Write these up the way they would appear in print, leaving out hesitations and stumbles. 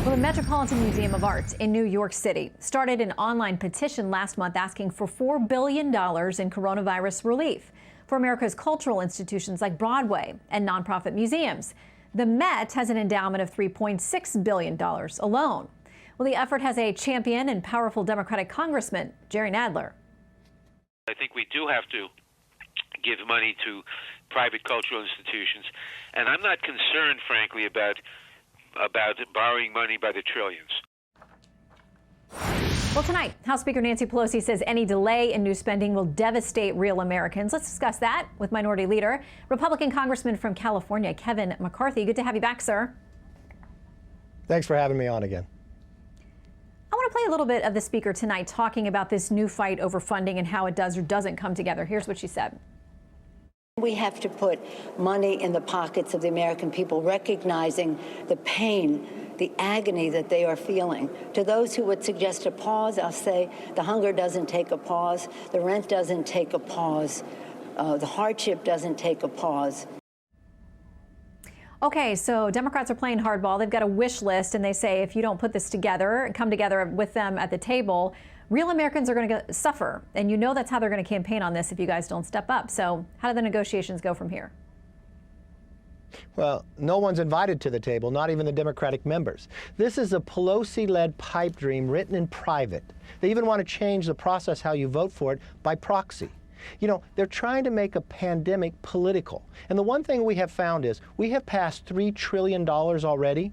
Well, the Metropolitan Museum of Art in New York City started an online petition last month asking for $4 billion in coronavirus relief for America's cultural institutions like Broadway and nonprofit museums. The Met has an endowment of $3.6 billion alone. Well, the effort has a champion and powerful Democratic Congressman, Jerry Nadler. I think we do have to give money to private cultural institutions, and I'm not concerned, frankly, about borrowing money by the trillions. Well, tonight, House Speaker Nancy Pelosi says any delay in new spending will devastate real Americans. Let's discuss that with Minority Leader, Republican Congressman from California, Kevin McCarthy. Good to have you back, sir. Thanks for having me on again. I want to play a little bit of the speaker tonight talking about this new fight over funding and how it does or doesn't come together. Here's what she said. We have to put money in the pockets of the American people, recognizing the pain, the agony that they are feeling. To those who would suggest a pause, I'll say the hunger doesn't take a pause, the rent doesn't take a pause, the hardship doesn't take a pause. Okay, so Democrats are playing hardball. They've got a wish list, and they say if you don't put this together, come together with them at the table, real Americans are going to suffer. And you know that's how they're going to campaign on this if you guys don't step up. So how do the negotiations go from here? Well, no one's invited to the table, not even the Democratic members. This is a Pelosi-led pipe dream written in private. They even want to change the process how you vote for it by proxy. You know, they're trying to make a pandemic political. And the one thing we have found is we have passed $3 trillion already.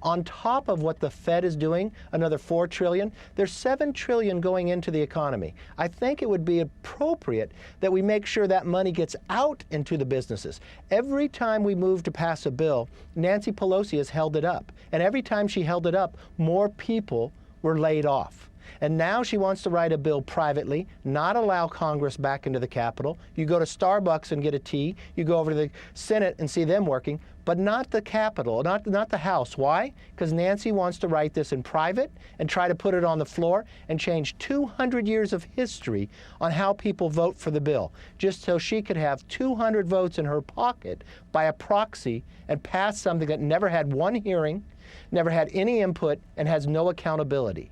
On top of what the Fed is doing, another $4 trillion, there's $7 trillion going into the economy. I think it would be appropriate that we make sure that money gets out into the businesses. Every time we move to pass a bill, Nancy Pelosi has held it up. And every time she held it up, more people were laid off. And now she wants to write a bill privately, not allow Congress back into the Capitol. You go to Starbucks and get a tea. You go over to the Senate and see them working, but not the Capitol, not the House. Why? Because Nancy wants to write this in private and try to put it on the floor and change 200 years of history on how people vote for the bill, just so she could have 200 votes in her pocket by a proxy and pass something that never had one hearing, never had any input, and has no accountability.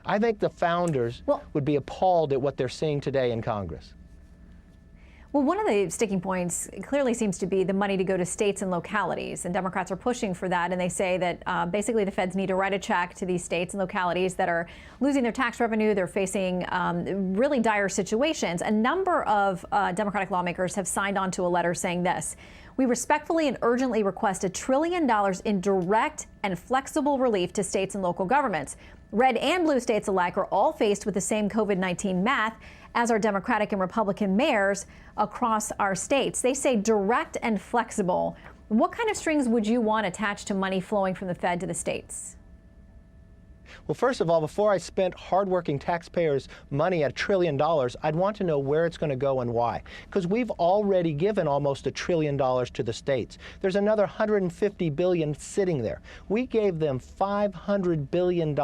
I think the founders would be appalled at what they're seeing today in Congress. Well, one of the sticking points clearly seems to be the money to go to states and localities, and Democrats are pushing for that, and they say that basically the feds need to write a check to these states and localities that are losing their tax revenue. They're facing really dire situations. A number of Democratic lawmakers have signed on to a letter saying this: we respectfully and urgently request $1 trillion in direct and flexible relief to states and local governments. Red and blue states alike are all faced with the same COVID-19 math as our Democratic and Republican mayors across our states. They say direct and flexible. What kind of strings would you want attached to money flowing from the Fed to the states? Well, first of all, before I spent hardworking taxpayers' money at $1 trillion, I'd want to know where it's going to go and why. Because we've already given almost $1 trillion to the states. There's another $150 billion sitting there. We gave them $500 billion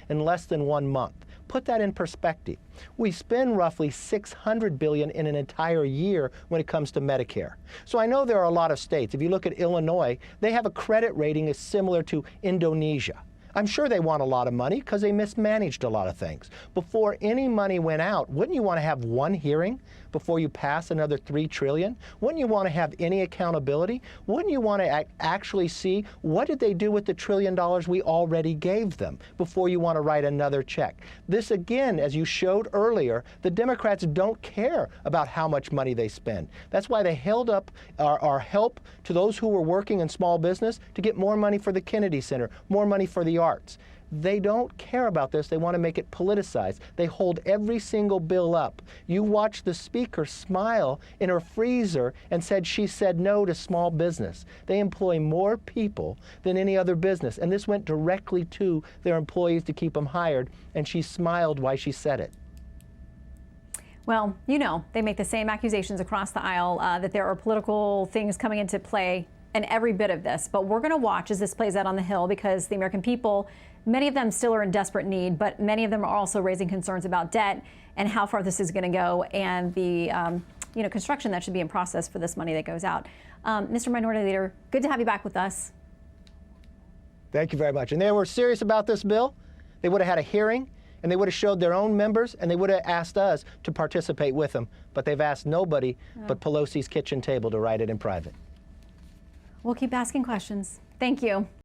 in less than 1 month. Put that in perspective. We spend roughly $600 billion in an entire year when it comes to Medicare. So I know there are a lot of states. If you look at Illinois, they have a credit rating that's similar to Indonesia. I'm sure they want a lot of money because they mismanaged a lot of things. Before any money went out, wouldn't you want to have one hearing before you pass another $3 trillion? Wouldn't you want to have any accountability? Wouldn't you want to actually see what did they do with the $1 trillion we already gave them before you want to write another check? This again, as you showed earlier, the Democrats don't care about how much money they spend. That's why they held up our help to those who were working in small business to get more money for the Kennedy Center, more money for the arts. They don't care about this. They want to make it politicized. They hold every single bill up. You watch the speaker smile in her freezer and said she said no to small business. They employ more people than any other business, and this went directly to their employees to keep them hired, and she smiled while she said it. Well, you know, they make the same accusations across the aisle that there are political things coming into play in every bit of this. But we're going to watch as this plays out on the Hill, because the American people, many of them still are in desperate need, but many of them are also raising concerns about debt and how far this is going to go, and the construction that should be in process for this money that goes out. Mr. Minority Leader, good to have you back with us. Thank you very much. And they were serious about this bill, they would have had a hearing, and they would have showed their own members, and they would have asked us to participate with them. But they've asked nobody but Pelosi's kitchen table to write it in private. We'll keep asking questions. Thank you.